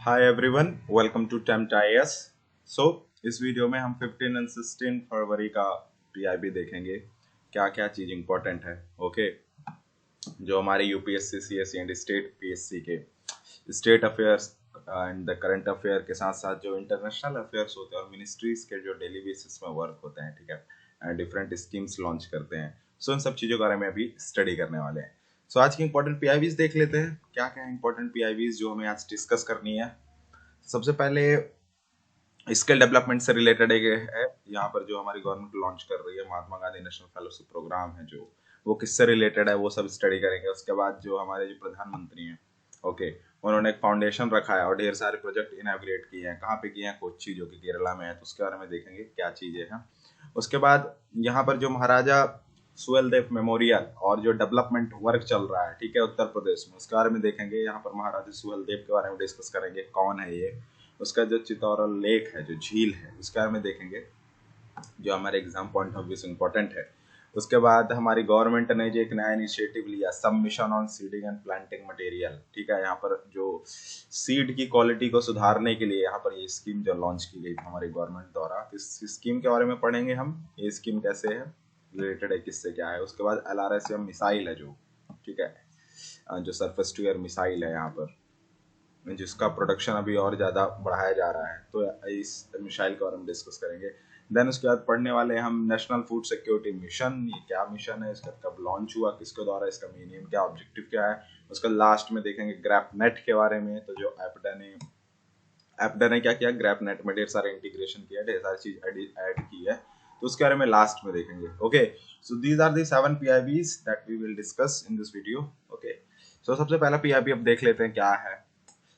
Hi everyone, welcome to Tempt IAS. So इस video में हम 15 एंड 16 फरवरी का पीआईबी देखेंगे। क्या क्या चीज़ इंपॉर्टेंट है। ओके, जो हमारे UPSC CSC and state PSC के state affairs and the current affair के साथ साथ जो इंटरनेशनल अफेयर्स होते हैं और मिनिस्ट्रीज के जो डेली बेसिस में वर्क होते हैं, ठीक है, डिफरेंट स्कीम्स लॉन्च करते हैं। सो इन सब चीज़ों के बारे में अभी स्टडी करने वाले हैं। सो आज की इंपॉर्टेंट पीआईबीज देख लेते हैं। क्या क्या इंपॉर्टेंट पीआईबीज जो हमें आज डिस्कस करनी है। सबसे पहले स्किल डेवलपमेंट से रिलेटेड एक है, यहाँ पर जो हमारी गवर्नमेंट लॉन्च कर रही है Mahatma Gandhi national fellowship programme है, जो वो किससे रिलेटेड है वो सब स्टडी करेंगे। उसके बाद जो हमारे जो प्रधानमंत्री हैं, ओके, उन्होंने एक फाउंडेशन रखा है और ढेर सारे प्रोजेक्ट इनॉग्रेट किए हैं। कहाँ पे किए हैं? कोच्चि, जो कि केरला में है, तो उसके बारे में देखेंगे क्या चीज़ें हैं। उसके बाद यहाँ पर जो महाराजा सुहेलदेव मेमोरियल और जो डेवलपमेंट वर्क चल रहा है, ठीक है, उत्तर प्रदेश में, उसके बारे में देखेंगे। यहाँ पर महाराजा सुहेलदेव के बारे में डिस्कस करेंगे, कौन है ये। उसका जो चित्तौरा लेक है, जो झील है, उसके बारे में देखेंगे, जो हमारे एग्जाम पॉइंट ऑफ व्यू से इम्पोर्टेंट है। उसके बाद हमारी गवर्नमेंट ने जो एक नया इनिशिएटिव लिया, सब mission on seeding and planting material, ठीक है, यहाँ पर जो सीड की क्वालिटी को सुधारने के लिए यहाँ पर ये स्कीम जो लॉन्च की गई थी हमारी गवर्नमेंट द्वारा, इस स्कीम के बारे में पढ़ेंगे हम। ये स्कीम कैसे है, रिलेटेड है, किससे क्या है। उसके बाद LRSM मिसाइल है जो, ठीक है, जो सरफेस टू एयर मिसाइल है यहाँ पर, जिसका प्रोडक्शन अभी और ज़्यादा बढ़ाया जा रहा है, तो इस मिसाइल के बारे में डिस्कस करेंगे। देन उसके बाद पढ़ने वाले हम नेशनल फूड सिक्योरिटी मिशन। ये क्या मिशन है, इसका कब लॉन्च हुआ, किसके द्वारा, इसका मीनिंग क्या, ऑब्जेक्टिव क्या है। उसका लास्ट में देखेंगे ग्रैप नेट के बारे में। तो जो एपडा ने क्या किया, ग्रैप नेट में ढेर सारे इंटीग्रेशन किया, ढेर सारी चीज ऐड की है, तो उसके बारे में लास्ट में देखेंगे। Okay, so these are the 7 PIBs that we will discuss in this video. Okay, so सबसे पहला पीआईबी अब देख लेते हैं क्या है।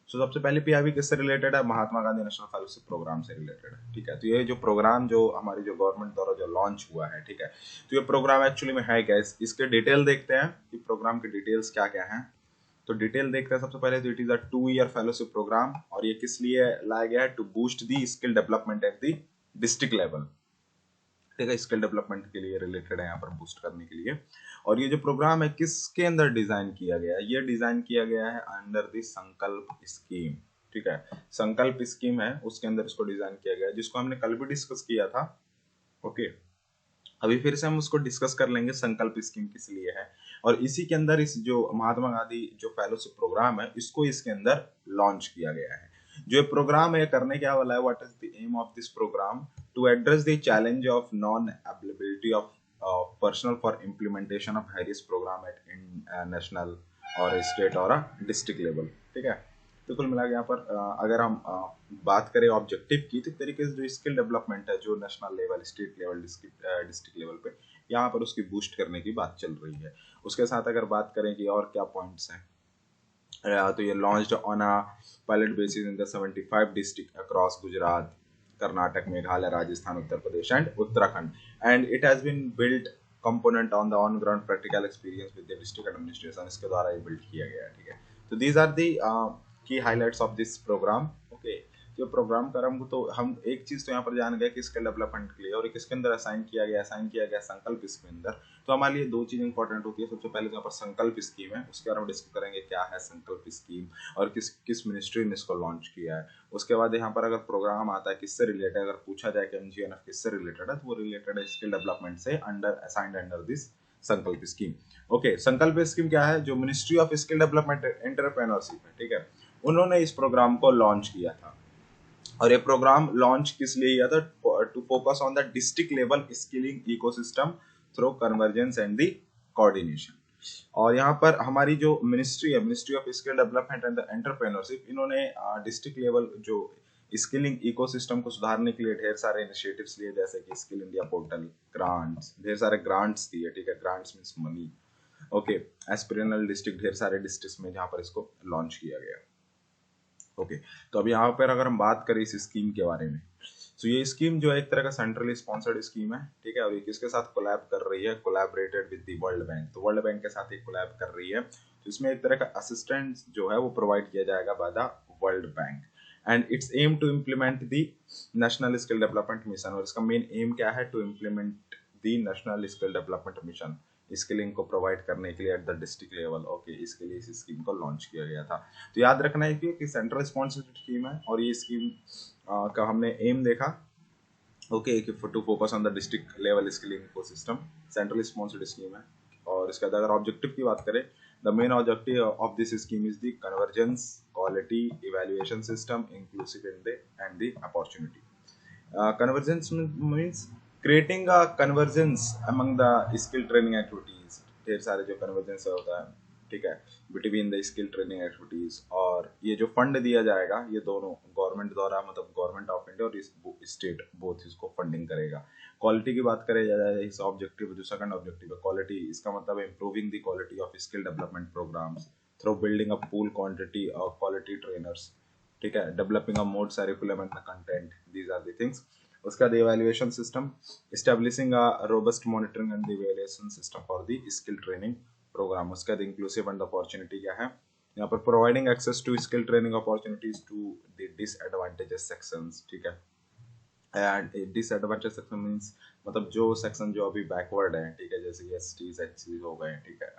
सो सबसे पहले पीआईबी किससे रिलेटेड है? Mahatma Gandhi national fellowship programme से रिलेटेड है, ठीक है। तो ये जो प्रोग्राम जो हमारी जो गवर्नमेंट द्वारा जो लॉन्च हुआ है, ठीक है, तो ये प्रोग्राम एक्चुअली में है क्या, इसके डिटेल देखते हैं कि प्रोग्राम की डिटेल्स क्या क्या हैं। तो डिटेल देखते हैं सबसे पहले। तो it is a 2 year fellowship programme, और ये किस लिए लाया गया है? To boost the skill development at the district level, ठीक है, स्किल डेवलपमेंट के लिए रिलेटेड है, यहाँ पर बूस्ट करने के लिए। और ये जो प्रोग्राम है किसके अंदर डिजाइन किया गया है? ये डिजाइन किया गया है अंडर द संकल्प स्कीम, ठीक है, संकल्प स्कीम है, उसके अंदर इसको डिजाइन किया गया है, जिसको हमने कल भी डिस्कस किया था। ओके, अभी फिर से हम उसको डिस्कस कर लेंगे, संकल्प स्कीम किस लिए है। और इसी के अंदर इस जो महात्मा गांधी जो फेलोशिप प्रोग्राम है, इसको इसके अंदर लॉन्च किया गया है। जो प्रोग्राम है करने क्या वाला है, what is the aim of this programme? To address the challenge of non availability of personnel for implementation of Harris programme at national और स्टेट और डिस्ट्रिक्ट लेवल, ठीक है। तो कुल मिला के यहाँ पर अगर हम बात करें ऑब्जेक्टिव की, तो तरीके से जो स्किल डेवलपमेंट है, जो national level, state level, district level पे यहाँ पर उसकी बूस्ट करने की बात चल रही है। उसके साथ अगर बात करें कि और क्या पॉइंट्स हैं, तो ये launched on a pilot basis in the 75 district across Gujarat, Karnataka, Meghalaya, Rajasthan, Uttar Pradesh and Uttarakhand, and it has been built component on the on ground practical experience with the district administration, इसके द्वारा ये बिल्ड किया गया है, ठीक है। तो these are the key highlights of this programme. Okay, जो प्रोग्राम का तो हम एक चीज तो यहाँ पर जान गए कि स्किल डेवलपमेंट के लिए, और किसके अंदर असाइन किया गया संकल्प इसके अंदर। तो हमारे लिए दो चीज इंपॉर्टेंट होती है। सबसे पहले तो यहाँ पर संकल्प स्कीम है, उसके बारे में डिस्कस करेंगे क्या है संकल्प स्कीम और किस किस मिनिस्ट्री ने इसको लॉन्च किया है। उसके बाद यहाँ पर अगर प्रोग्राम आता है किससे रिलेटेड, अगर पूछा जाए कि MGNF किससे रिलेटेड है, तो वो रिलेटेड है स्किल डेवलपमेंट से, अंडर दिस संकल्प स्कीम। ओके, संकल्प स्कीम क्या है? जो ministry of skill development entrepreneurship है, ठीक है, उन्होंने इस प्रोग्राम को लॉन्च किया था। और ये प्रोग्राम लॉन्च किस लिए किया था? To focus on the district level skilling ecosystem through convergence and the coordination. और यहाँ पर हमारी जो मिनिस्ट्री है, ministry of skill development and entrepreneurship, इन्होंने डिस्ट्रिक्ट लेवल जो स्किलिंग इकोसिस्टम को सुधारने के लिए ढेर सारे इनिशिएटिव्स लिए, जैसे कि स्किल इंडिया पोर्टल, ग्रांट्स, ढेर सारे ग्रांट्स दिए, ठीक है, grants means money. Okay, aspirational district, ढेर सारे डिस्ट्रिक्ट्स में जहाँ पर इसको लॉन्च किया गया। ओके, तो अब यहाँ पर अगर हम बात करें इस स्कीम के बारे में, तो ये स्कीम जो है एक तरह का सेंट्रली स्पॉन्सर्ड स्कीम है, ठीक है, और ये किसके साथ कोलैब कर रही है? Collaborated with the world bank. तो वर्ल्ड बैंक के साथ एक कोलैब कर रही है, तो इसमें एक तरह का असिस्टेंट जो है वो प्रोवाइड किया जाएगा by the world bank, and it's aim to implement the national skill development mission. और इसका मेन एम क्या है? To implement the national skill development mission, skilling को प्रोवाइड करने के लिए at the district level. Okay, इसके लिए इस स्कीम को लॉन्च किया गया था। तो याद रखना है कि सेंट्रल स्पॉन्सर्ड स्कीम है और ये स्कीम का हमने एम देखा, ओके, कि to focus on the district level skilling ecosystem, central sponsored scheme है। और इसके अगर ऑब्जेक्टिव की बात करें, the main objective of this scheme is the convergence, quality, evaluation system, inclusive and the opportunity. Convergence means creating a convergence among the skill training activities। ढेर सारे जो convergence होता है, ठीक है, between the skill training activities. और ये जो फंड दिया जाएगा ये दोनों गवर्नमेंट द्वारा, मतलब गवर्नमेंट ऑफ इंडिया और स्टेट बोथ इसको फंडिंग करेगा। क्वालिटी की बात करें जाए, इस ऑब्जेक्टिव जो सेकंड ऑब्जेक्टिव है क्वालिटी, इसका मतलब है improving the quality of skill development programmes through building a pool quantity of quality trainers, ठीक है, developing a mode curriculum and content, these are the things. उसका the evaluation system, establishing a robust monitoring and the evaluation system for the skill training programme. उसका inclusive and opportunity क्या है यहाँ पर, providing access to skill training opportunities to the disadvantages sections, ठीक है। And disadvantage section means मतलब जो section जो अभी बैकवर्ड है, ठीक है, जैसे कि एसटीज एचसीज हो गए, ठीक है,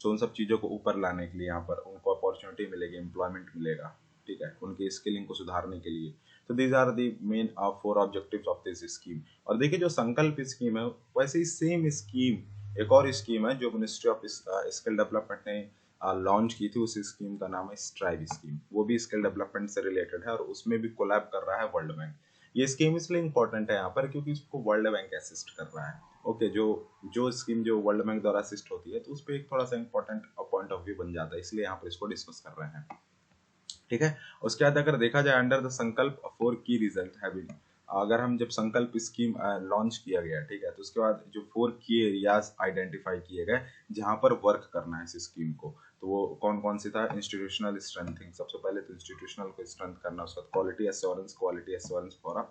तो उन सब चीज़ों को ऊपर लाने के लिए यहाँ पर उनको अपॉर्चुनिटी मिलेगी, एम्प्लॉयमेंट मिलेगा, ठीक है, उनकी स्किलिंग को सुधारने के लिए। तो these are the main 4 objectives of this scheme. और देखिए जो संकल्प स्कीम है, वैसे ही सेम स्कीम एक और स्कीम है जो मिनिस्ट्री ऑफ स्किल डेवलपमेंट ने लॉन्च की थी। उस स्कीम का नाम है स्ट्राइव स्कीम, वो भी स्किल डेवलपमेंट से रिलेटेड है और उसमें भी कोलैब कर रहा है वर्ल्ड बैंक। ये स्कीम इसलिए इंपॉर्टेंट है यहाँ पर क्योंकि इसको वर्ल्ड बैंक असिस्ट कर रहा है। ओके, जो स्कीम जो वर्ल्ड बैंक द्वारा असिस्ट होती है तो उस पर एक थोड़ा सा इंपॉर्टेंट पॉइंट ऑफ व्यू बन जाता है, इसलिए यहाँ पर इसको डिस्कस कर रहे हैं, ठीक है। उसके बाद अगर देखा जाए अंडर द संकल्प 4 की रिजल्ट है भी, अगर हम जब संकल्प स्कीम लॉन्च किया गया, ठीक है, तो उसके बाद जो 4 की एरियाज आइडेंटिफाई किए गए जहां पर वर्क करना है इस स्कीम को, तो वो कौन कौन सी था, इंस्टीट्यूशनल स्ट्रेंथिंग, सबसे पहले तो इंस्टीट्यूशनल को स्ट्रेंथ करना, उसके बाद quality assurance for a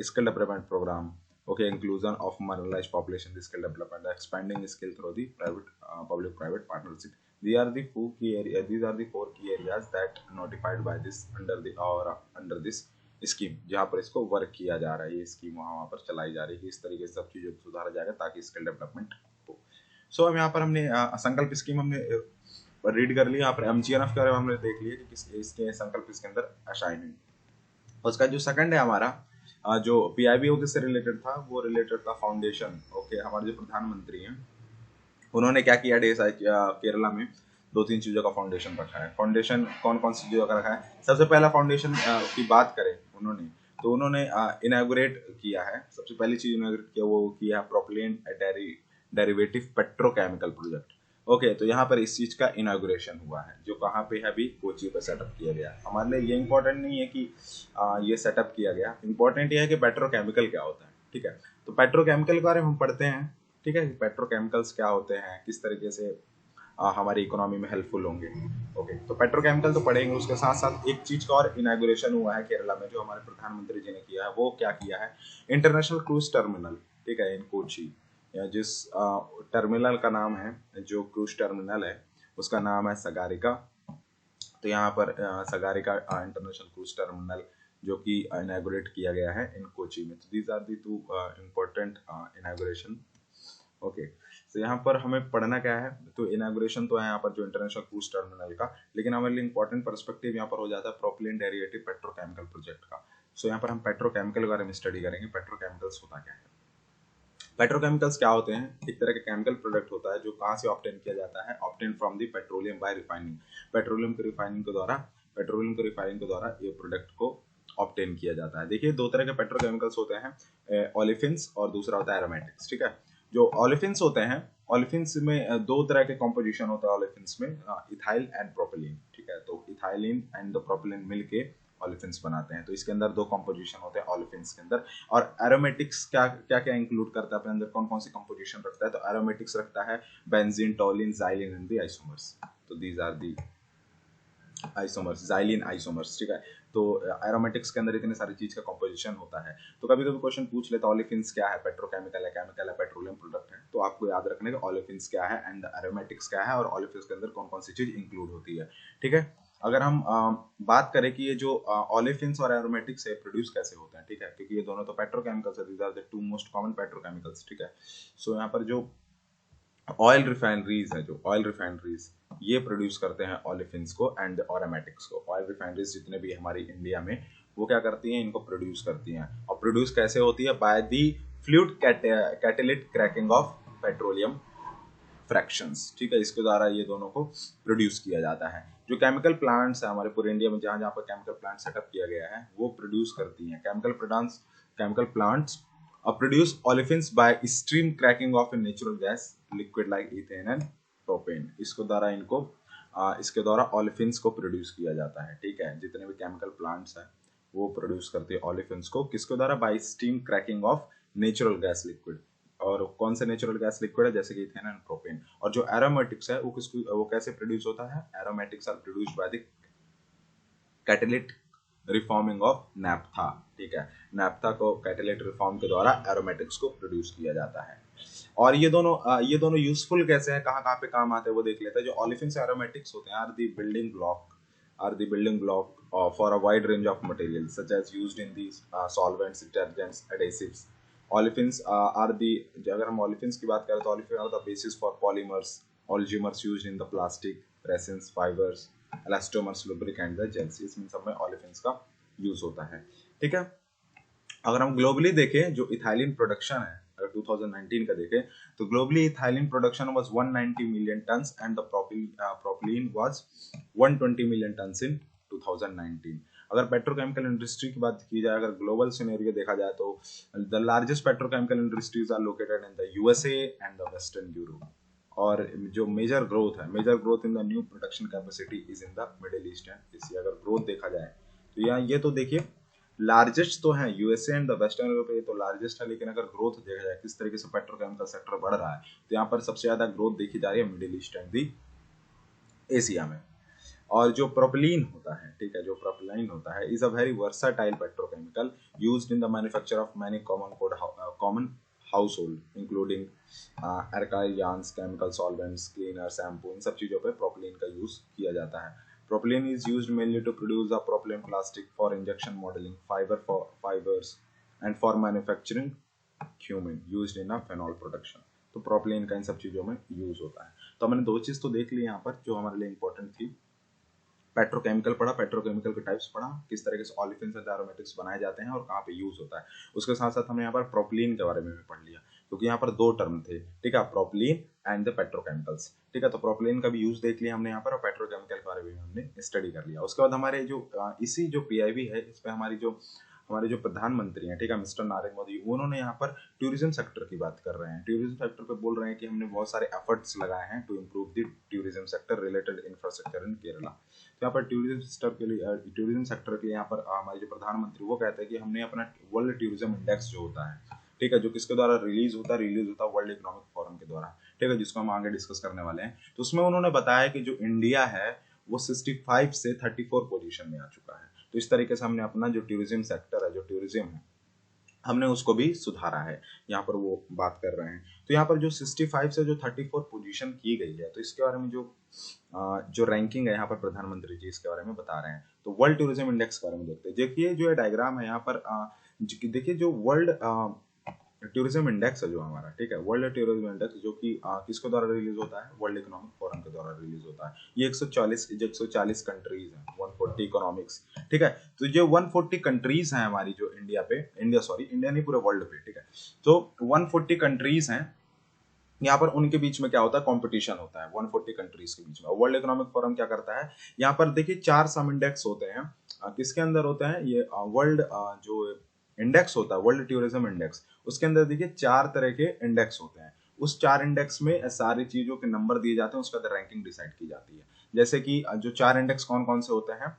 skill development programme, okay, inclusion of marginalised population skill development, expanding skill through the private public private partnership. These are the 4 key areas. These are the 4 key areas that notified by this under this scheme, जहाँ पर इसको work किया जा रहा है, ये scheme वहाँ पर चलाई जा रही है, इस तरीके से सब चीज़ों को सुधारा जाएगा ताकि स्किल डेवलपमेंट हो। सो हम यहाँ पर हमने संकल्प स्कीम हमने रीड कर लिया, यहाँ पर एमजीएनएफ के बारे में हमने देख लिया कि इसके संकल्प इसके अंदर असाइन है। उसका जो सेकंड है हमारा जो पीआईबी से रिलेटेड था, वो रिलेटेड था फाउंडेशन। ओके, हमारे जो प्रधानमंत्री हैं उन्होंने क्या किया, केरला में 2-3 चीज़ों का फाउंडेशन रखा है। फाउंडेशन कौन कौन सी चीज़ों का रखा है, सबसे पहला फाउंडेशन की बात करें उन्होंने इनॉग्रेट किया है, सबसे पहली चीज़ इनॉग्रेट किया वो किया propylene derivative petrochemical project. Okay, तो यहाँ पर इस चीज़ का इनॉग्रेशन हुआ है जो कहाँ पे है, अभी कोची पे सेटअप किया गया। हमारे लिए ये इंपॉर्टेंट नहीं है कि ये सेटअप किया गया, इंपॉर्टेंट ये है कि पेट्रोकेमिकल क्या होता है, ठीक है। तो पेट्रोकेमिकल के बारे में हम पढ़ते हैं, ठीक है, पेट्रोकेमिकल्स क्या होते हैं, किस तरीके से हमारी इकोनॉमी में हेल्पफुल होंगे। ओके, तो पेट्रोकेमिकल तो पढ़ेंगे, उसके साथ साथ एक चीज का और इनॉग्रेशन हुआ है केरला में जो हमारे प्रधानमंत्री जी ने किया है। वो क्या किया है, इंटरनेशनल क्रूज टर्मिनल, ठीक है, इन कोची, या जिस टर्मिनल का नाम है, जो क्रूज टर्मिनल है उसका नाम है सगारिका। तो यहाँ पर सगारिका इंटरनेशनल क्रूज टर्मिनल जो कि इनॉग्रेट किया गया है इन कोची में। तो these are the 2 important inauguration. Okay, तो यहाँ पर हमें पढ़ना क्या है, तो इनॉग्रेशन तो है यहाँ पर जो इंटरनेशनल क्रूज टर्मिनल का, लेकिन हमारे लिए इंपॉर्टेंट पर्सपेक्टिव यहाँ पर हो जाता है प्रोपिलीन डेरिवेटिव पेट्रोकेमिकल प्रोजेक्ट का। सो यहाँ पर हम पेट्रोकेमिकल के बारे में स्टडी करेंगे, पेट्रोकेमिकल्स होता क्या है। पेट्रोकेमिकल्स क्या होते हैं, एक तरह का केमिकल प्रोडक्ट होता है जो कहाँ से ऑब्टेन किया जाता है, obtain from the petroleum by refining, petroleum के रिफाइनिंग के द्वारा ये प्रोडक्ट को ऑब्टेन किया जाता है। देखिए 2 तरह के पेट्रोकेमिकल्स होते हैं, ओलेफिन्स और दूसरा होता है एरोमेटिक्स, ठीक है। जो ओलेफिन्स होते हैं, ओलेफिन्स में 2 तरह के कॉम्पोजिशन होता है ओलेफिन्स में, इथाइल एंड प्रोपिलीन, ठीक है। तो इथाइलिन एंड द प्रोपिलीन मिलके ओलेफिन्स बनाते हैं। तो इसके अंदर 2 कॉम्पोजिशन होते हैं ओलेफिन्स के अंदर। और एरोमेटिक्स क्या क्या क्या इंक्लूड करता है अपने अंदर, कौन कौन सी कॉम्पोजिशन रखता है, तो एरोमेटिक्स रखता है benzene, toluene, xylene and the isomers. तो these are the isomers, xylene isomers, ठीक है। तो एरोमेटिक्स के अंदर इतने सारी चीज का कंपोजिशन होता है। तो कभी कभी क्वेश्चन पूछ लेता है ओलेफिन्स क्या है, पेट्रोकेमिकल है, केमिकल है, पेट्रोलियम प्रोडक्ट है। तो आपको याद रखने का ओलेफिन्स क्या है एंड एरोमेटिक्स क्या है और ओलेफिन्स के अंदर कौन कौन सी चीज इंक्लूड होती है, ठीक है। अगर हम बात करें कि ये जो ओलेफिन्स और एरोमेटिक्स है प्रोड्यूस कैसे होते हैं, ठीक है, क्योंकि ये दोनों तो पेट्रोकेमिकल्स है, these are the 2 most common petrochemicals, ठीक है। सो यहाँ पर जो ऑयल रिफाइनरीज है, जो ऑयल रिफाइनरीज ये प्रोड्यूस करते हैं ओलिफिन्स को एंड ऑरोमेटिक्स को। ऑयल रिफाइनरीज जितने भी हमारी इंडिया में, वो क्या करती हैं, इनको प्रोड्यूस करती हैं। और प्रोड्यूस कैसे होती है? By the fluid catalytic cracking of petroleum fractions, ठीक है, इसके द्वारा ये दोनों को प्रोड्यूस किया जाता है। जो केमिकल प्लांट्स है हमारे पूरे इंडिया में, जहाँ जहाँ पर केमिकल प्लांट सेटअप किया गया है, वो प्रोड्यूस करती हैं chemical plants produce olefins by stream cracking of a natural gas liquid like ethane and propane. इसके द्वारा ओलिफिन्स को प्रोड्यूस किया जाता है, ठीक है। जितने भी केमिकल प्लांट्स हैं वो प्रोड्यूस करते हैं ओलिफिन्स को, किसके द्वारा? Bye steam cracking of natural gas liquid. और कौन से नेचुरल गैस लिक्विड है? जैसे कि इथेन एंड प्रोपेन। और जो एरोमेटिक्स है वो कैसे प्रोड्यूस होता है? Aromatics are produced by the catalytic reforming of naphtha, ठीक है। नैप्था को कैटेलिट रिफॉर्म के द्वारा एरोमेटिक्स को प्रोड्यूस किया जाता है। और ये दोनों यूजफुल कैसे हैं, कहाँ कहाँ पे काम आते हैं, वो देख लेते हैं। जो ओलिफिन्स एरोमेटिक्स होते हैं are the building block for a wide range of materials such as used in the solvents, detergents, adhesives. Olefins are the, अगर हम ओलिफिन्स की बात करें तो olefin are the basis for polymers, oligomers used in the plastic, resins, fibres, elastomers, lubricant, gels, इसमें सब में olefins का यूज होता है, ठीक है। अगर हम ग्लोबली देखें, जो इथाइलिन प्रोडक्शन है, अगर 2019 का देखें तो globally ethylene production was 190 million tons and the propylene was 120 million tons in 2019। अगर पेट्रोकेमिकल इंडस्ट्री की बात की जाए, अगर ग्लोबल सिनेरियो देखा जाए तो the largest petrochemical industries are located in the USA and the western Europe. और जो major growth in the new production capacity is in the Middle East and Asia. अगर ग्रोथ देखा जाए तो यहाँ ये तो देखिए लार्जेस्ट तो है USA and the western Europe, ये तो लार्जेस्ट है, लेकिन अगर ग्रोथ देखा जाए किस तरीके से पेट्रोकेमिकल सेक्टर बढ़ रहा है, तो यहाँ पर सबसे ज्यादा ग्रोथ देखी जा रही है middle East and the Asia में। और जो प्रोपिलीन होता है, ठीक है, जो प्रोपिलीन होता है is a very versatile petrochemical used in the manufacture of many common household including alkyl yarns, chemical solvents, cleaner, shampoo, इन सब चीजों पे प्रोपिलीन का यूज किया जाता है। Propylene is used mainly to produce the propylene plastic for injection moulding, fibres and for manufacturing cumene used in a phenol production. तो propylene का इन सब चीजों में यूज होता है। तो हमने दो चीज तो देख ली यहाँ पर जो हमारे लिए इंपॉर्टेंट थी। पेट्रोकेमिकल पढ़ा, पेट्रोकेमिकल के टाइप्स पढ़ा, किस तरीके से ओलिफिन्स एंड एरोमेटिक्स बनाए जाते हैं और कहाँ पे यूज होता है। उसके साथ साथ हमने यहाँ पर प्रोपिलीन के बारे में भी पढ़ लिया, क्योंकि यहाँ पर दो टर्म थे, ठीक है, प्रोपिलीन एंड द पेट्रोकेमिकल्स, ठीक है। तो प्रोपिलीन का भी यूज देख लिया हमने यहाँ पर, और पेट्रोकेमिकल के बारे में हमने स्टडी कर लिया। उसके बाद हमारे जो इसी जो पीआईबी है, इस पे हमारे जो प्रधानमंत्री हैं, ठीक है, मिस्टर नरेंद्र मोदी, उन्होंने यहाँ पर टूरिज्म सेक्टर की बात कर रहे हैं। टूरिज्म सेक्टर पे बोल रहे हैं कि हमने बहुत सारे एफर्ट्स लगाए हैं to improve the tourism sector related infrastructure in Kerala. तो यहाँ पर टूरिज्म सेक्टर के लिए यहाँ पर हमारे जो प्रधानमंत्री वो कहते हैं कि हमने अपना वर्ल्ड टूरिज्म इंडेक्स जो होता है, ठीक है, जो किसके द्वारा रिलीज होता है वर्ल्ड इकोनॉमिक फोरम के द्वारा, ठीक है, जिसको हम आगे डिस्कस करने वाले हैं। तो उसमें उन्होंने बताया कि जो इंडिया है वो 65 से 34 पोजीशन में आ चुका है। तो इस तरीके से हमने अपना जो टूरिज्म सेक्टर है, जो टूरिज्म है, हमने उसको भी सुधारा है, यहाँ पर वो बात कर रहे हैं। तो यहाँ पर जो 65 से जो 34 पोजीशन की गई है, तो इसके बारे में जो रैंकिंग है यहाँ पर प्रधानमंत्री जी इसके बारे में बता रहे हैं। तो वर्ल्ड टूरिज्म इंडेक्स के बारे में देखते हैं। देखिए जो डायग्राम है यहाँ पर, देखिए जो वर्ल्ड टूरिज्म इंडेक्स है जो हमारा, ठीक है, वर्ल्ड टूरिज्म इंडेक्स जो कि किसके द्वारा रिलीज होता है? वर्ल्ड इकोनॉमिक फोरम के द्वारा रिलीज होता है। ये 140 कंट्रीज हैं, 140 इकोनॉमिक्स, ठीक है। तो जो 140 कंट्रीज हैं हमारी जो इंडिया नहीं पूरे वर्ल्ड पे, ठीक है। तो 140 कंट्रीज हैं, यहाँ पर उनके बीच में क्या होता है? कंपटीशन होता है 140 कंट्रीज के बीच में। वर्ल्ड इकोनॉमिक फोरम क्या करता है? यहाँ पर देखिए 4 सब इंडेक्स होते हैं। किसके अंदर होते हैं ये? वर्ल्ड जो इंडेक्स होता है, वर्ल्ड टूरिज्म इंडेक्स, उसके अंदर देखिए 4 तरह के इंडेक्स होते हैं। उस 4 इंडेक्स में सारी चीजों के नंबर दिए जाते हैं, उसके बाद रैंकिंग डिसाइड की जाती है। जैसे कि जो 4 इंडेक्स कौन कौन से होते हैं,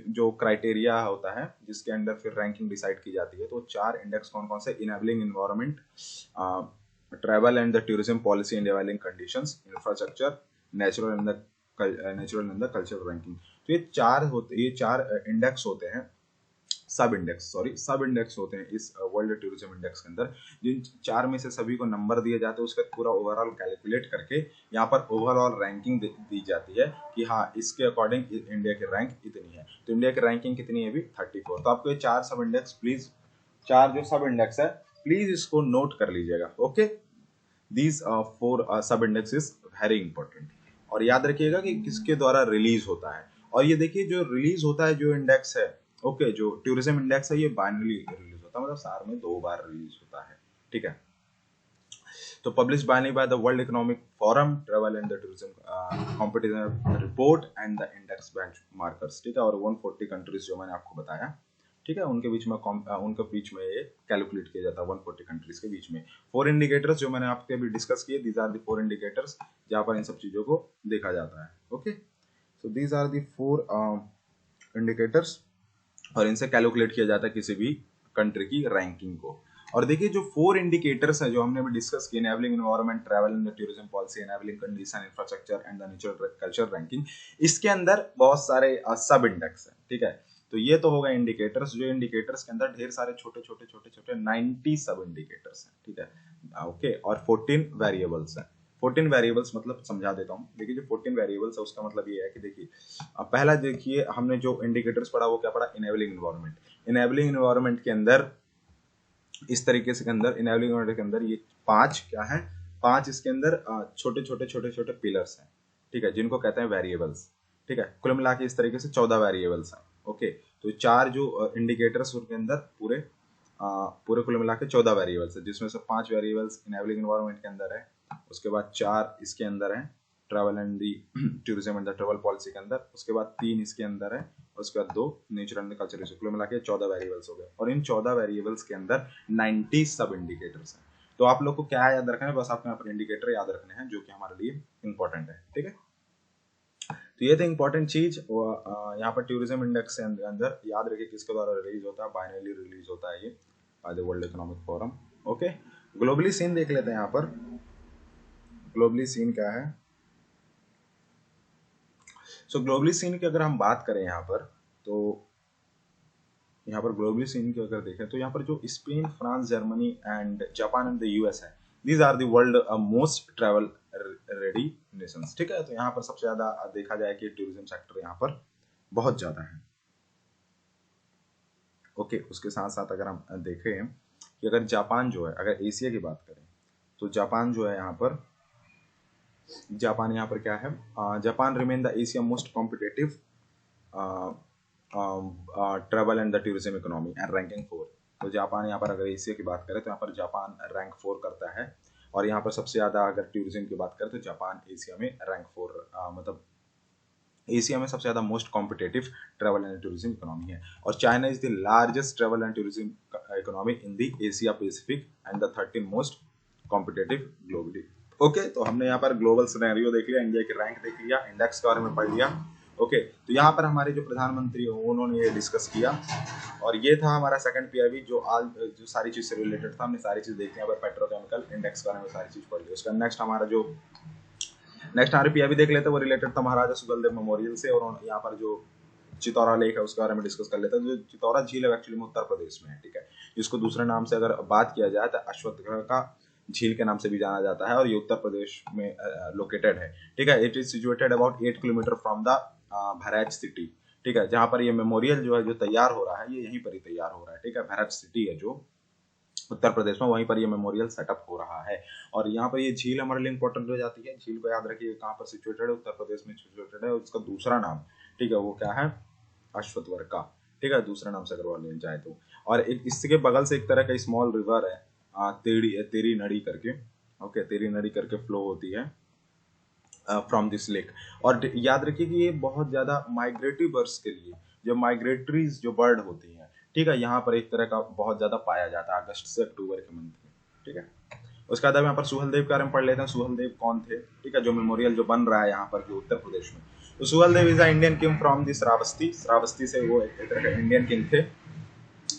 जो क्राइटेरिया होता है जिसके अंदर फिर रैंकिंग डिसाइड की जाती है। तो 4 इंडेक्स कौन कौन से? Enabling environment, travel and the tourism policy and prevailing conditions, infrastructure, natural and the cultural ranking। तो ये चार इंडेक्स होते हैं, सब इंडेक्स होते हैं इस वर्ल्ड टूरिज्म इंडेक्स के अंदर। जिन 4 में से सभी को नंबर दिए जाते हैं, उसका पूरा ओवरऑल कैलकुलेट करके यहाँ पर ओवरऑल रैंकिंग दी जाती है कि हाँ इसके अकॉर्डिंग इंडिया की रैंक इतनी है। तो इंडिया की रैंकिंग कितनी है अभी? 34। तो आपको ये 4 सब इंडेक्स प्लीज, 4 जो सब इंडेक्स है प्लीज इसको नोट कर लीजिएगा, ओके। दीज 4 सब इंडेक्स इज वेरी इंपॉर्टेंट। और याद रखिएगा कि किसके द्वारा रिलीज होता है। और ये देखिए जो रिलीज होता है जो इंडेक्स है, ओके, जो टूरिज्म इंडेक्स है ये बाइनरली रिलीज होता है, मतलब साल में 2 बार रिलीज होता है, ठीक है। तो publish biennially by the World Economic Forum, travel and the tourism competition report and the index benchmarkers, ठीक है। और 140 कंट्रीज जो मैंने आपको बताया, ठीक है, उनके बीच में ये कैलकुलेट किया जाता है 140 कंट्रीज के बीच में। 4 इंडिकेटर्स जो मैंने आपके अभी डिस्कस किए, दीज आर द 4 इंडिकेटर्स जहां पर इन सब चीजों को देखा जाता है, okay. So these are the 4 indicators, और इनसे कैलकुलेट किया जाता है किसी भी कंट्री की रैंकिंग को। और देखिए जो 4 इंडिकेटर्स हैं जो हमने अभी डिस्कस किए, enabling environment, travel and the tourism policy, enabling condition, infrastructure and the natural culture ranking, इसके अंदर बहुत सारे सब इंडेक्स हैं, ठीक है। तो ये तो होगा इंडिकेटर्स, जो इंडिकेटर्स के अंदर ढेर सारे छोटे छोटे 90 सब इंडिकेटर्स हैं, ठीक है, ओके। और 14 वेरिएबल्स हैं। 14 वेरिएबल्स मतलब समझा देता हूँ। देखिए जो 14 वेरिएबल्स है उसका मतलब ये है कि देखिए पहला देखिए हमने जो इंडिकेटर्स पढ़ा वो क्या पढ़ा, इनेबलिंग एनवायरनमेंट। इनेबलिंग एनवायरनमेंट के अंदर इस तरीके से के अंदर इनेबलिंग एनवायरनमेंट के अंदर ये 5 क्या है, 5 इसके अंदर छोटे छोटे पिलर्स हैं, ठीक है, जिनको कहते हैं वेरिएबल्स, ठीक है। कुल मिला के इस तरीके से 14 वेरिएबल्स हैं, ओके। तो 4 जो इंडिकेटर्स उनके अंदर पूरे कुल मिला के 14 वेरिएबल्स है, जिसमें से 5 वेरिएबल्स इनेबलिंग एनवायरनमेंट के अंदर है, उसके बाद 4 इसके अंदर है travel and the tourism and the travel policy के अंदर, उसके बाद 3 इसके अंदर है, उसके बाद 2 नेचर एंड कल्चर रिसोर्स, कुल मिला के 14 वेरिएबल्स हो गए। और इन 14 वेरिएबल्स के अंदर 90 सब इंडिकेटर्स हैं। तो आप लोग को क्या याद रखना है, बस आपको यहाँ पर इंडिकेटर याद रखने हैं जो कि हमारे लिए इंपॉर्टेंट है, ठीक है। तो ये थे इंपॉर्टेंट चीज। यहाँ पर टूरिज्म इंडेक्स के अंदर याद रखिए किसके द्वारा रिलीज होता है, बाइनरली रिलीज होता है ये by the World Economic Forum, okay. Globally scene देख लेते हैं। यहाँ पर ग्लोबली सीन क्या है, सो ग्लोबली सीन की अगर हम बात करें यहाँ पर, तो यहाँ पर ग्लोबली सीन की अगर देखें तो यहाँ पर जो Spain, France, Germany and Japan and the US है, these are the world most travel ready nations, ठीक है। तो यहाँ पर सबसे ज्यादा देखा जाए कि टूरिज्म सेक्टर यहाँ पर बहुत ज्यादा है, ओके। उसके साथ साथ अगर हम देखें कि अगर जापान जो है, अगर एशिया की बात करें तो जापान जो है यहाँ पर, जापान यहाँ पर क्या है, Japan remain the Asia most competitive travel and the tourism economy and ranking 4। तो जापान यहाँ पर अगर एशिया की बात करें तो यहाँ पर जापान रैंक 4 करता है। और यहाँ पर सबसे ज्यादा अगर टूरिज्म की बात करें तो जापान एशिया में रैंक 4 मतलब एशिया में सबसे ज्यादा most competitive travel and tourism economy है। और China is the largest travel and tourism economy in the Asia Pacific and the 13 most competitive globally, okay. तो हमने यहाँ पर ग्लोबल सिनेरियो देख लिया, इंडिया की रैंक देख लिया, इंडेक्स के बारे में पढ़ लिया, ओके। तो यहाँ पर हमारे जो प्रधानमंत्री उन्होंने ये डिस्कस किया। और ये था हमारा सेकंड पीआईबी जो आज जो सारी चीज से रिलेटेड था, हमने सारी चीज देखी। यहाँ पर पेट्रोकेमिकल इंडेक्स के बारे में सारी चीज पढ़ ली। उसका नेक्स्ट हमारा पीआईबी देख लेते हैं, वो रिलेटेड था महाराजा सुहेलदेव मेमोरियल से। और यहाँ पर जो चितौरा लेक है उसके बारे में डिस्कस कर लेते हैं। जो चितौरा झील है एक्चुअली में उत्तर प्रदेश में है, ठीक है। जिसको दूसरे नाम से अगर बात किया जाए तो अश्वत्थगढ़ का झील के नाम से भी जाना जाता है, और ये उत्तर प्रदेश में लोकेटेड है, ठीक है। It is situated about 8 kilometre from the Bharuch city, ठीक है। जहां पर ये मेमोरियल जो है जो तैयार हो रहा है ये यहीं पर ही तैयार हो रहा है, ठीक है। भैरच सिटी है जो उत्तर प्रदेश में, वहीं पर ये मेमोरियल सेटअप हो रहा है। और यहाँ पर ये झील हमारे लिए इंपॉर्टेंट हो जाती है। झील को याद रखिए कहाँ पर सिचुएटेड है, उत्तर प्रदेश में सिचुएटेड है। और इसका दूसरा नाम, ठीक है, वो क्या है, अश्वत्थवर्का, ठीक है, दूसरा नाम से अगर वो ले जाए तो। और एक इसके बगल से एक तरह का स्मॉल रिवर है, तेरी नदी करके, ओके, तेरी नदी करके फ्लो होती है फ्रॉम दिस लेक। और याद रखिए कि ये बहुत ज्यादा माइग्रेटरी बर्ड्स के लिए, जो माइग्रेटरीज जो बर्ड होती हैं, ठीक है, यहाँ पर एक तरह का बहुत ज्यादा पाया जाता है अगस्त से अक्टूबर के मंथ में, ठीक है। उसके बाद यहाँ पर सुहेलदेव के बारे में पढ़ लेते हैं। सुहेलदेव कौन थे, ठीक है, जो मेमोरियल जो बन रहा है यहाँ पर जो उत्तर प्रदेश में। तो Suheldev is a Indian king from the Shravasti. Shravasti से वो एक तरह का इंडियन किंग थे,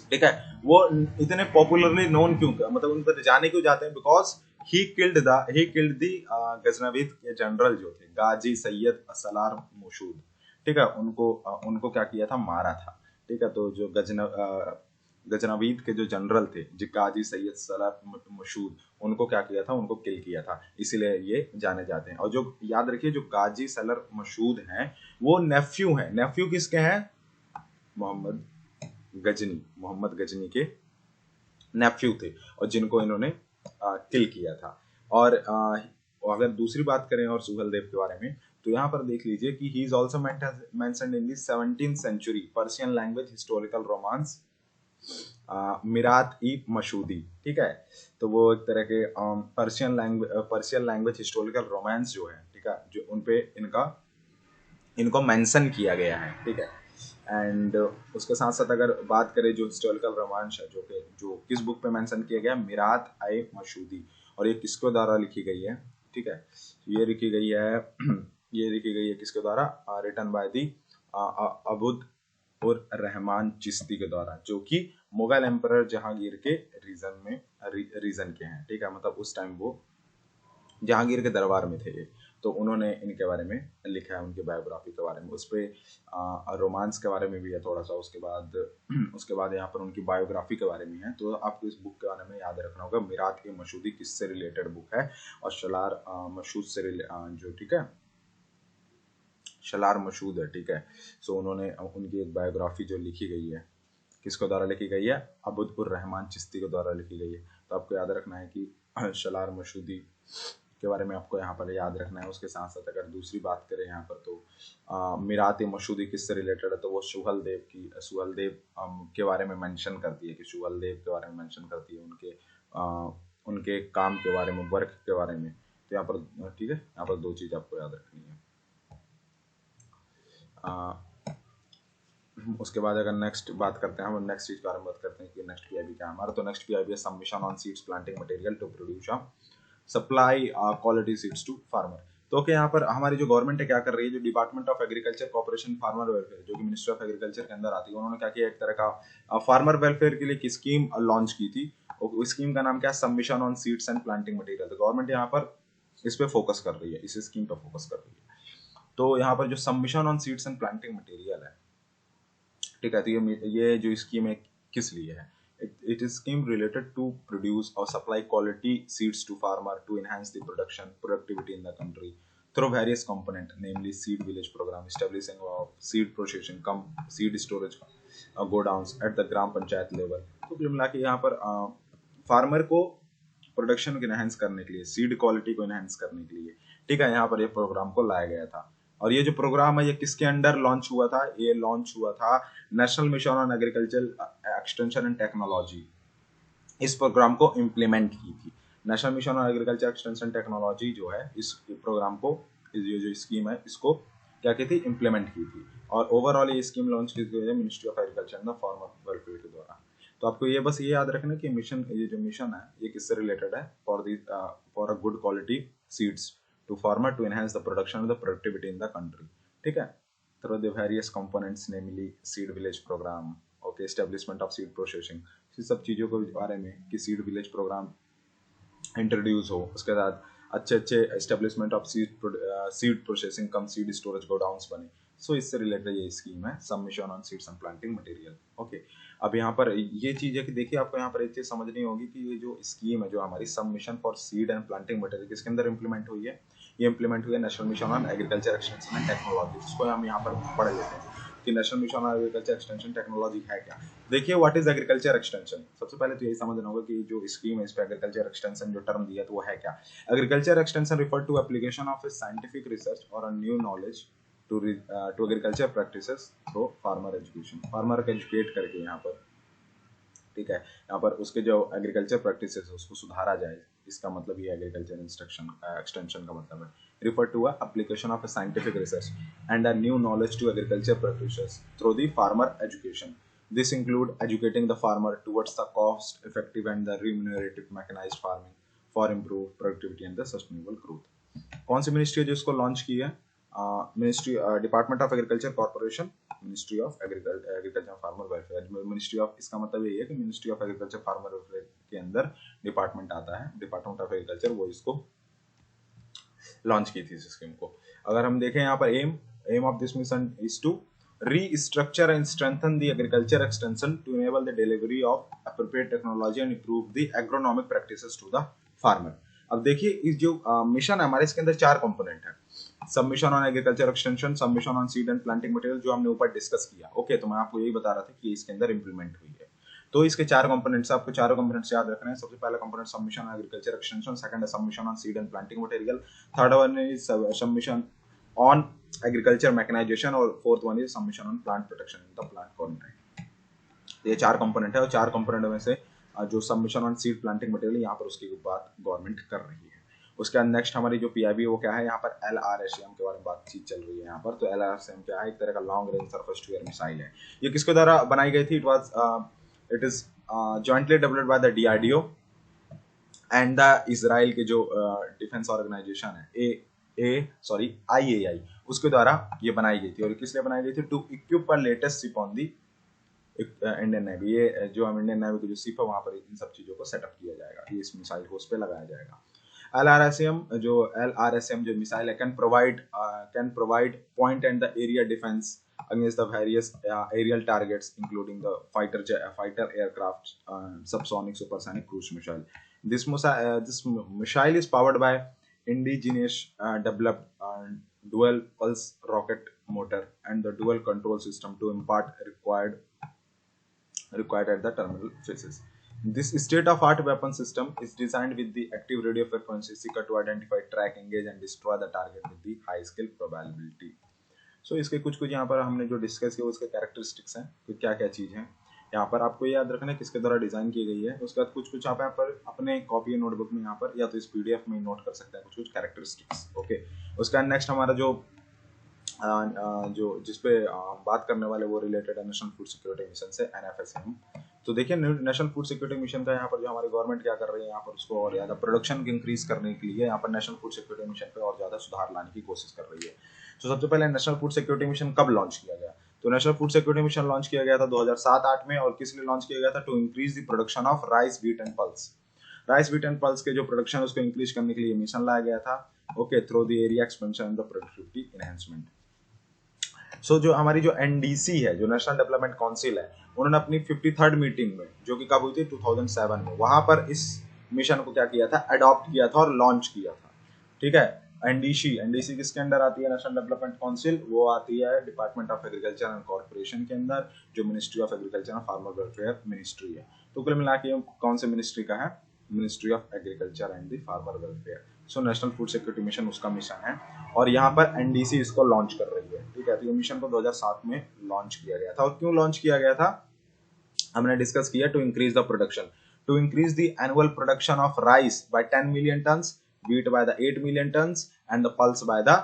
ठीक है। वो इतने पॉपुलरली नोन क्यों, मतलब उन पर जाने क्यों जाते हैं, बिकॉज ही किल्ड दी गजनवीद के जनरल जो थे गाजी सैयद सलार मसूद, ठीक है, उनको क्या किया था, मारा था, ठीक है। तो जो गजनवीद के जो जनरल थे जो गाजी सैयद सलार मसूद, उनको क्या किया था, उनको किल किया था, इसीलिए ये जाने जाते हैं। और जो याद रखिए जो गाजी सलार मसूद हैं वो नेफ्यू हैं, नेफ्यू किसके हैं, मोहम्मद गजनी के नेफ्यू थे, और जिनको इन्होंने किल किया था। और अगर दूसरी बात करें और सुहेलदेव के बारे में, तो यहाँ पर देख लीजिए कि he is also mentioned in the 17th century Persian language historical romance Mirat i Masudi. ठीक है, तो वो एक तरह के पर्शियन लैंग्वेज हिस्टोरिकल रोमांस जो है, ठीक है, जो उनपे इनको मेंशन किया गया है। ठीक है, एंड उसके साथ साथ अगर बात करें जो हिस्टोरिकल रोमांस है जो किस बुक पे मेंशन किया गया, मिरात आई मशूदी, और ये किसके द्वारा लिखी गई है? ठीक है, ये लिखी गई है ये लिखी गई है किसके द्वारा? रिटन बाय दी अबुद उर रहमान चिश्ती के द्वारा, जो कि मुगल एम्परर जहांगीर के रीजन के हैं। ठीक है, मतलब उस टाइम वो जहांगीर के दरबार में थे, तो उन्होंने इनके बारे में लिखा है, उनकी बायोग्राफी के बारे में, उस पर रोमांस के बारे में भी है थोड़ा सा। उसके बाद यहाँ पर उनकी बायोग्राफी के बारे में है। तो आपको इस बुक के बारे में याद रखना होगा, मिरात ए मशूदी किससे रिलेटेड बुक है, और शलार मशूद से जो, ठीक है, शलार मशूद है। ठीक है, सो उन्होंने उनकी एक बायोग्राफी जो लिखी गई है, किसके द्वारा लिखी गई है? अबुद उर रहमान चिश्ती के द्वारा लिखी गई है। तो आपको याद रखना है कि शलार मशूदी के बारे में आपको यहाँ पर याद रखना है। उसके साथ साथ अगर दूसरी बात करें यहाँ पर, तो मिरात मशूदी किससे रिलेटेड है, तो वो सुहेलदेव के बारे में मेंशन करती है, कि सुहेलदेव के बारे में मेंशन करती है, उनके काम के बारे में, वर्क के बारे में। तो यहाँ पर, ठीक है, यहाँ पर दो चीज आपको याद रखनी है। उसके बाद अगर नेक्स्ट बात करते हैं, हम नेक्स्ट चीज के बारे में बात करते हैं कि नेक्स्ट पीआईबी क्या है हमारा। तो नेक्स्ट पीआईबी है submission on seeds planting material to produce supply quality seeds to farmer. तो क्या यहाँ पर हमारी जो गवर्नमेंट है क्या कर रही है, जो department of agriculture corporation farmer welfare, जो कि मिनिस्ट्री ऑफ एग्रीकल्चर के अंदर आती है, उन्होंने क्या किया, एक तरह का फार्मर वेलफेयर के लिए की स्कीम लॉन्च की थी। उस स्कीम का नाम क्या है? Submission on seeds and planting material. तो गवर्नमेंट यहाँ पर इस पे फोकस कर रही है, इस स्कीम पे फोकस कर रही है। तो यहाँ पर जो submission on seeds and planting material है, ठीक है, तो ये जो स्कीम है किस लिए है? It is scheme related to produce or supply quality seeds to farmer to enhance the productivity in the country through various component, namely seed village program, establishing of seed processing, seed storage godowns at the gram panchayat level। तो कुल मिला के यहाँ पर farmer को production को enhance करने के लिए, सीड क्वालिटी को इनहेंस करने के लिए, ठीक है, यहाँ पर ये प्रोग्राम को लाया गया था। और ये जो प्रोग्राम है ये किसके अंडर लॉन्च हुआ था? ये लॉन्च हुआ था national mission on agriculture extension and technology, इस प्रोग्राम को इम्प्लीमेंट की थी। National mission on agriculture extension technology जो है, इस प्रोग्राम को, ये जो स्कीम है, इसको क्या की थी? इम्प्लीमेंट की थी। और ओवरऑल ये स्कीम लॉन्च की गई है ministry of agriculture and farmer welfare के द्वारा। तो आपको ये बस ये याद रखना कि ये जो मिशन है ये किससे रिलेटेड है? For a good quality seeds to farmer to enhance the production and the productivity in the country। ठीक है, through the various components namely seed village program, okay, establishment of seed processing, इस सब चीज़ों के बारे में कि सीड विलेज प्रोग्राम इंट्रोड्यूस हो, उसके बाद अच्छे establishment of seed processing come seed storage godowns बने। सो इससे रिलेटेड ये स्कीम है submission on seeds and planting material. Okay, अब यहाँ पर ये चीज़ है कि देखिए आपको यहाँ पर एक चीज़ समझनी होगी कि ये जो स्कीम है, जो हमारी submission for seed and planting material, किसके अंदर इंप्लीमेंट हुई है? ये इंप्लीमेंट हुई है national mission on agriculture extension and technology, जिसको हम यहाँ पर पढ़ लेते हैं कि national mission on agriculture extension technology है क्या। देखिए व्हाट इज एग्रीकल्चर एक्सटेंशन, सबसे पहले तो यही समझना होगा कि जो स्कीम है इस पे एग्रीकल्चर एक्सटेंशन जो टर्म दिया तो वो है क्या। Agriculture extension refer to application of a scientific research और a new knowledge to agriculture practices through farmer education, farmer को एजुकेट करके यहाँ पर, ठीक है, यहाँ पर उसके जो एग्रीकल्चर प्रैक्टिसेस है उसको सुधारा जाए, इसका मतलब ये एग्रीकल्चर एक्सटेंशन का मतलब है। Refer to application of a scientific research and a new knowledge to agriculture practices through the farmer education. This include educating the farmer towards the cost effective and the remunerative mechanized farming for improved productivity and the sustainable growth। कौन सी ministry है जो इसको launch की है? Ministry department of agriculture corporation, ministry of agriculture farmer welfare. Ministry of, इसका मतलब यही है कि ministry of agriculture farmer welfare के अंदर डिपार्टमेंट आता है, डिपार्टमेंट ऑफ एग्रीकल्चर, वो इसको लॉन्च की थी इस स्कीम को। अगर हम देखें यहाँ पर aim of this mission is to restructure and strengthen the agriculture extension to enable the delivery of appropriate technology and improve the agronomic practices to the farmer। अब देखिए इस जो मिशन है हमारे, इसके अंदर 4 कंपोनेंट है। Submission on agriculture extension, submission on seed and planting material जो हमने ऊपर डिस्कस किया। ओके, तो मैं आपको यही बता रहा था कि इसके अंदर इंप्लीमेंट हुई है। तो इसके 4 कंपोनेंट्स, आपको चारों कंपोनेंट्स याद रखने हैं। सबसे पहला component submission agriculture extension, second है submission on seed and planting material, third one is submission on agriculture mechanisation और fourth one is submission on plant protection in the plant quarantine. ये 4 कंपोनेंट है और 4 कंपोनेंट में से जो submission on seed planting material यहाँ पर उसकी बात गवर्नमेंट कर रही है। उसके बाद नेक्स्ट हमारी जो पीआईबी वो क्या है, यहाँ पर LRSAM के बारे में बातचीत चल रही है यहाँ पर। तो LRSAM क्या है, एक तरह का long range surface to air missile है। ये किसके द्वारा बनाई गई थी? It is jointly developed by the DRDO and the Israel के जो डिफेंस ऑर्गेनाइजेशन है IAI, उसके द्वारा ये बनाई गई थी। और किस लिए बनाई गई थी? To equip a latest ship on the Indian Navy. ये जो हम इंडियन नेवी की जो शिप है वहां पर इन सब चीजों को सेटअप किया जाएगा, ये इस मिसाइल को उस पे लगाया जाएगा। LRSAM जो मिसाइल है can provide point and the area defence against the various aerial targets including the fighter aircraft, subsonic, supersonic, cruise missile. This missile is powered by indigenous developed dual pulse rocket motor and the dual control system to impart required at the terminal faces. This state-of-art weapon system is designed with the active radio frequency seeker to identify, track, engage and destroy the target with the high skill probability. So इसके कुछ यहाँ पर हमने जो discuss किया उसके characteristics हैं कि क्या क्या चीज़ हैं यहाँ पर आपको याद रखना है किसके द्वारा डिजाइन की गई है। उसके बाद कुछ आप यहाँ पर अपने कॉपी नोटबुक में यहाँ पर या तो इस PDF में नोट कर सकते हैं कुछ कैरेक्टरिस्टिक्स। ओके, उसका नेक्स्ट हमारा जो जिसपे बात करने वाले वो रिलेटेड है नेशनल फूड सिक्योरिटी मिशन से, NFSM। तो देखिए नेशनल फूड सिक्योरिटी मिशन का यहाँ पर जो हमारी गवर्नमेंट क्या कर रही है यहाँ पर उसको और ज़्यादा प्रोडक्शन इंक्रीज करने के लिए यहाँ पर नेशनल फूड सिक्योरिटी मिशन पे और ज़्यादा सुधार लाने की कोशिश कर रही है। तो सबसे पहले नेशनल फूड सिक्योरिटी मिशन कब लॉन्च किया गया? तो national food security mission launch किया गया था 2007-8 में। और किस लिए लॉन्च किया गया था? To increase the production of rice, wheat and pulse. Rice, wheat and pulse के जो प्रोडक्शन है उसको इंक्रीज करने के लिए मिशन लाया गया था। Okay, through the area expansion and the productivity enhancement. So जो हमारी जो NDC है, जो नेशनल डेवलपमेंट काउंसिल है, उन्होंने अपनी 53rd मीटिंग में जो कि कब हुई थी 2007 में, वहां पर इस मिशन को क्या किया था? अडॉप्ट किया था और लॉन्च किया था। ठीक है, NDC किसके अंदर आती है? National development council. वो आती है department of agriculture and corporation के अंदर, जो ministry of agriculture and farmer welfare ministry है। तो कुल मिला के कौन से मिनिस्ट्री का है? Ministry of agriculture and the farmer welfare. So national food security mission उसका मिशन है और यहाँ पर NDC इसको लॉन्च कर रही है। ठीक है, तो ये मिशन को 2007 में लॉन्च किया गया था। और क्यों लॉन्च किया गया था हमने डिस्कस किया। To increase the production, to increase the annual production of rice by 10 million tons, wheat by the 8 million tons and the pulse by the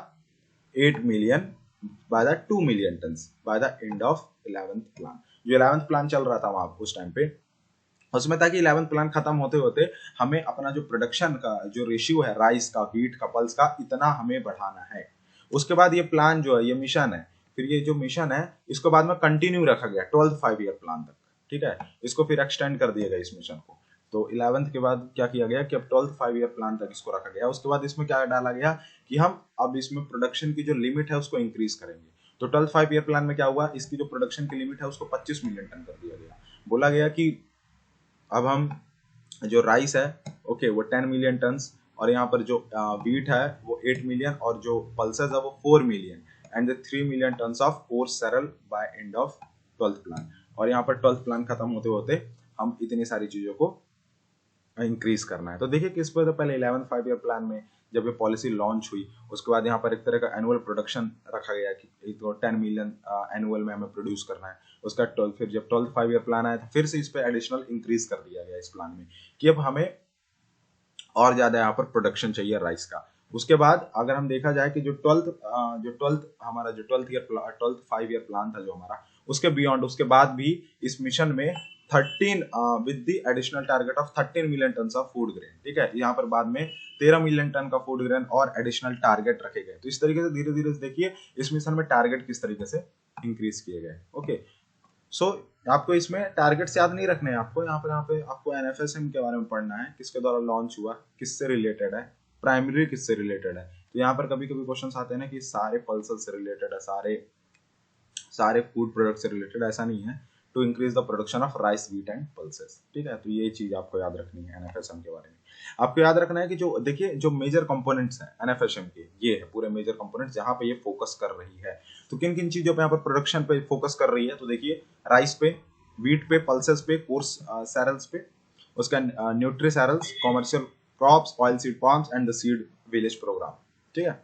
2 million tons by the end of 11th plan। जो 11th plan चल रहा था वहां उस time पे, उसमें था कि 11th प्लान खत्म होते होते हमें अपना जो प्रोडक्शन का जो रेशियो है राइस का, व्हीट का, पल्स का, इतना हमें बढ़ाना है। उसके बाद ये प्लान जो है, ये मिशन है, फिर ये जो मिशन है इसको बाद में कंटिन्यू रखा गया 12th 5-year प्लान तक। ठीक है, इसको फिर एक्सटेंड कर दिया गया इस मिशन को। तो 11th के बाद क्या किया गया कि अब 12th 5-year प्लान तक इसको रखा गया। उसके बाद इसमें क्या डाला गया कि हम अब इसमें प्रोडक्शन की जो लिमिट है उसको इंक्रीज करेंगे। तो 12th 5-year प्लान में क्या हुआ, इसकी जो प्रोडक्शन की लिमिट है उसको 25 मिलियन टन कर दिया गया। बोला गया कि अब हम जो राइस है ओके वो 10 मिलियन टन्स, और यहाँ पर जो व्हीट है वो 8 मिलियन, और जो पल्सेस है वो 4 million and the 3 million tons of course cereal by end of 12th plan. और यहाँ पर 12th प्लान खत्म होते होते हम इतनी सारी चीजों को इंक्रीज करना है। तो देखिए किस पर, तो पहले 11th 5-year प्लान में जब ये पॉलिसी लॉन्च हुई उसके बाद यहाँ पर एक तरह का एनुअल प्रोडक्शन रखा गया कि तो 10 मिलियन एनुअल में हमें प्रोड्यूस करना है। उसका 12 फिर जब 12th 5-year प्लान आया तो फिर से इस पर एडिशनल इंक्रीज कर दिया गया इस प्लान में कि अब हमें और ज्यादा यहाँ पर प्रोडक्शन चाहिए राइस का। उसके बाद अगर हम देखा जाए कि जो 12th हमारा जो 12th 5-year प्लान था जो हमारा, उसके बियॉन्ड उसके बाद भी इस मिशन में 13 with the additional target of 13 million ton of food grain. ठीक है, यहाँ पर बाद में 13 मिलियन टन का फूड ग्रेन और एडिशनल टारगेट रखे गए। तो इस तरीके से धीरे धीरे देखिए इस मिशन में टारगेट किस तरीके से इंक्रीज किए गए। ओके, सो आपको इसमें टारगेट्स याद नहीं रखने हैं, आपको यहाँ पे आपको NFSM के बारे में पढ़ना है, किसके द्वारा लॉन्च हुआ, किससे रिलेटेड है, प्राइमरी किससे रिलेटेड है। तो यहाँ पर कभी कभी क्वेश्चन आते हैं ना कि सारे पल्सेस से रिलेटेड है, सारे फूड प्रोडक्ट से रिलेटेड, ऐसा नहीं है। To increase the production of rice, wheat and pulses. ठीक है, तो ये चीज आपको याद रखनी है NFSM के बारे में। आपको याद रखना है कि जो देखिए जो मेजर कंपोनेंट्स हैं NFSM के, ये है पूरे मेजर कंपोनेंट्स जहां पे ये फोकस कर रही है। तो किन किन चीजों पे यहाँ पर प्रोडक्शन पे फोकस कर रही है, तो देखिए राइस पे वीट पे, पल्सेस पे, कोर्स सैरल्स पे, उसका nutri cereals, commercial crops, oil seed palms and the seed village programme. ठीक है,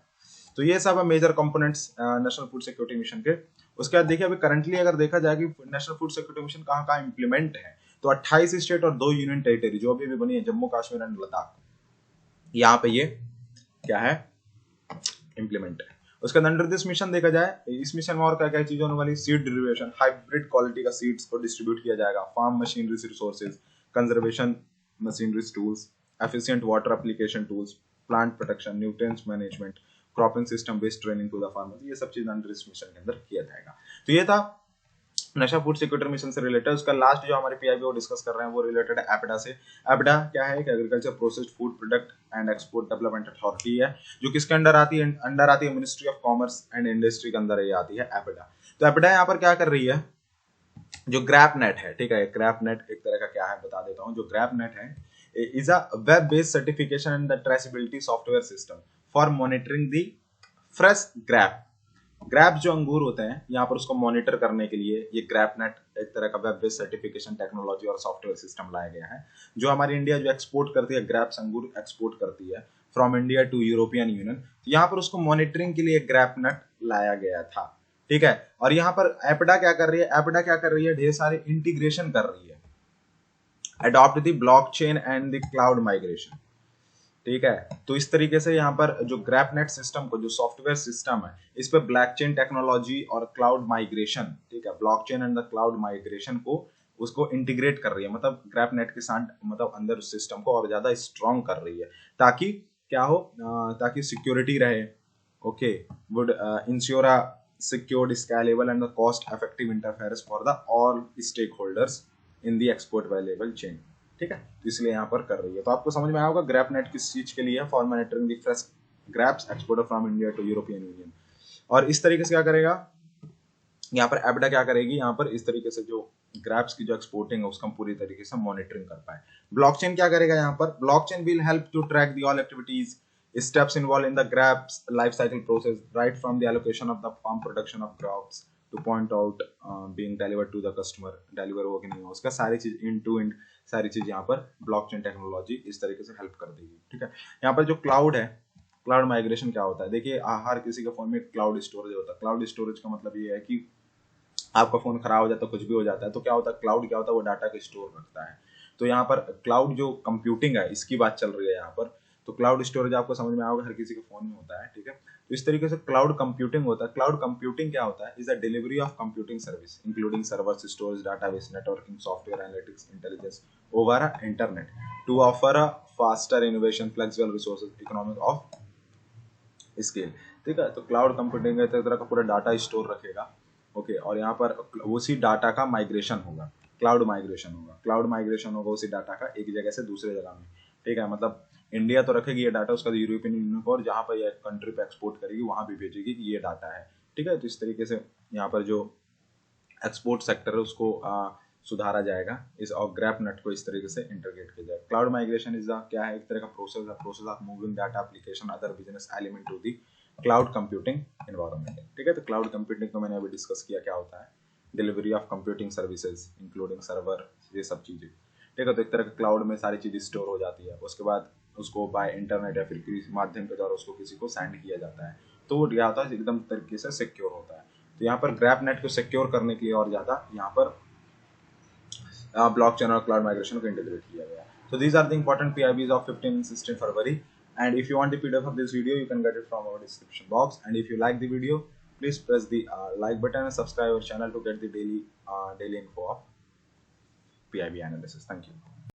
तो ये सब है major components national food security mission के। उसके बाद देखिए अभी करंटली अगर देखा जाए कि नेशनल फूड सिक्योरिटी मिशन कहाँ कहाँ इंप्लीमेंट है, तो 28 स्टेट और 2 यूनियन टेरिटरी जो अभी भी बनी है, जम्मू कश्मीर एंड लद्दाख, यहाँ पे ये क्या है, इंप्लीमेंट है। उसके अंदर दिस मिशन देखा जाए, इस मिशन में और क्या क्या चीजें होने वाली, सीड डिस्ट्रीब्यूशन, हाइब्रिड क्वालिटी का सीड्स को डिस्ट्रीब्यूट किया जाएगा, farm machineries resources, conservation machineries tools, efficient water application tools, plant protection, nutrients management, cropping system based training to the farmer, ये सब चीज अंडर इस मिशन के अंदर किया जाएगा। तो ये था नेशनल फूड सिक्योरिटी मिशन से रिलेटेड। उसका लास्ट जो हमारे पीआईबी वो डिस्कस कर रहे हैं वो रिलेटेड है एपडा से। एपडा क्या है, कि agriculture processed food product and export development authority है, जो किसके अंडर आती है, अंडर आती है ministry of commerce and industry के अंदर ये आती है एपडा। तो एपडा यहाँ पर क्या कर रही है, जो ग्रैप नेट है, ठीक है, ग्रैप नेट एक तरह का क्या है बता देता हूँ। जो ग्रैप नेट है is a web based certification and the traceability software system for monitoring the fresh grab. Grab जो अंगूर होते हैं यहाँ पर उसको मॉनिटर करने के लिए ये ग्रैप नेट एक तरह का वेब बेस्ड सर्टिफिकेशन टेक्नोलॉजी और सॉफ्टवेयर सिस्टम लाया गया है। जो हमारी इंडिया जो एक्सपोर्ट करती है, ग्रैप्स अंगूर एक्सपोर्ट करती है from India to European Union, तो यहाँ पर उसको मॉनिटरिंग के लिए ग्रैप नेट लाया गया था। ठीक है, और यहाँ पर एपडा क्या कर रही है, एपडा क्या कर रही है, ढेर सारे इंटीग्रेशन कर रही है, adopt the blockchain and the cloud migration. ठीक है, तो इस तरीके से यहाँ पर जो ग्रैपनेट सिस्टम को, जो सॉफ्टवेयर सिस्टम है, इस पे ब्लॉकचेन टेक्नोलॉजी और क्लाउड माइग्रेशन, ठीक है, blockchain and the cloud migration को उसको इंटीग्रेट कर रही है, मतलब ग्रैपनेट के साथ मतलब अंदर सिस्टम को और ज्यादा स्ट्रॉन्ग कर रही है, ताकि क्या हो, ताकि सिक्योरिटी रहे। Okay, would ensure a secured, scalable and the cost effective interface for the all stakeholders in the export valuable chain। ठीक है, तो इसलिए यहाँ पर कर रही है। तो आपको समझ में आया होगा ग्रैप नेट किस चीज के लिए है, for monitoring the fresh grapes exporter from India to European Union. और इस तरीके से क्या करेगा, यहाँ पर एपडा क्या करेगी, यहाँ पर इस तरीके से जो ग्रैप्स की जो एक्सपोर्टिंग है उसका पूरी तरीके से मॉनिटरिंग कर पाए। ब्लॉकचेन क्या करेगा, यहाँ पर blockchain will help to track the all activities steps involved in the grapes life cycle process, right from the allocation of the farm production of crops to point out being delivered to the customer, deliver हो कि नहीं हो, उसका सारी चीज end to end सारी चीज यहाँ पर ब्लॉकचेन टेक्नोलॉजी इस तरीके से हेल्प कर देगी। ठीक है, यहाँ पर जो क्लाउड है, क्लाउड माइग्रेशन क्या होता है, देखिए हर किसी के फोन में क्लाउड स्टोरेज होता है। क्लाउड स्टोरेज का मतलब ये है कि आपका फोन खराब हो जाता है, कुछ भी हो जाता है, तो क्या होता है, क्लाउड क्या होता है, वो डाटा को स्टोर रखता है। तो यहाँ पर क्लाउड जो कंप्यूटिंग है इसकी बात चल रही है यहाँ पर। तो क्लाउड स्टोरेज आपको समझ में आएगा, हर किसी के फोन में होता है। ठीक है, तो इस तरीके से क्लाउड कंप्यूटिंग होता है। क्लाउड कंप्यूटिंग क्या होता है, is the delivery of computing service including servers, storage, database, networking, software, analytics, intelligence over internet to offer a faster innovation, flexible resources, economic of scale. ठीक है, तो क्लाउड कंप्यूटिंग एक तरह का पूरा डाटा स्टोर रखेगा। ओके, और यहाँ पर उसी डाटा का माइग्रेशन होगा, क्लाउड माइग्रेशन होगा, क्लाउड माइग्रेशन होगा उसी डाटा का एक जगह से दूसरे जगह में। ठीक है, मतलब इंडिया तो रखेगी ये डाटा उसका यूरोपियन यूनियन को, और जहाँ पर ये कंट्री पे एक्सपोर्ट करेगी वहां भी भेजेगी कि ये डाटा है। ठीक है, तो इस तरीके से यहाँ पर जो एक्सपोर्ट सेक्टर है उसको सुधारा जाएगा, इस और ग्रैप नेट को इस तरीके से इंटीग्रेट किया जाएगा। क्लाउड माइग्रेशन इज क्या है, एक तरह का प्रोसेस है, process of moving data application other business element to the cloud computing environment. ठीक है, तो क्लाउड कंप्यूटिंग को मैंने अभी डिस्कस किया क्या होता है, delivery of computing services including server, ये सब चीजें। ठीक है, तो एक तरह का क्लाउड में सारी चीजें स्टोर हो जाती है, उसके बाद उसको बाय इंटरनेट या फिर किसी माध्यम के द्वारा उसको किसी को सेंड किया जाता है, तो वो क्या होता है, एकदम तरीके से सिक्योर होता है। तो यहाँ पर ग्रैप नेट को सिक्योर करने के लिए और ज्यादा यहाँ पर ब्लॉकचेन और क्लाउड माइग्रेशन को इंटीग्रेट किया गया है। So these are the important PIBs of 15 and 16 February. And if you want the PDF of this video, you can get it from our description box. And if you like the video, please press the like button and subscribe our channel to get the daily info of PIB analysis. Thank you.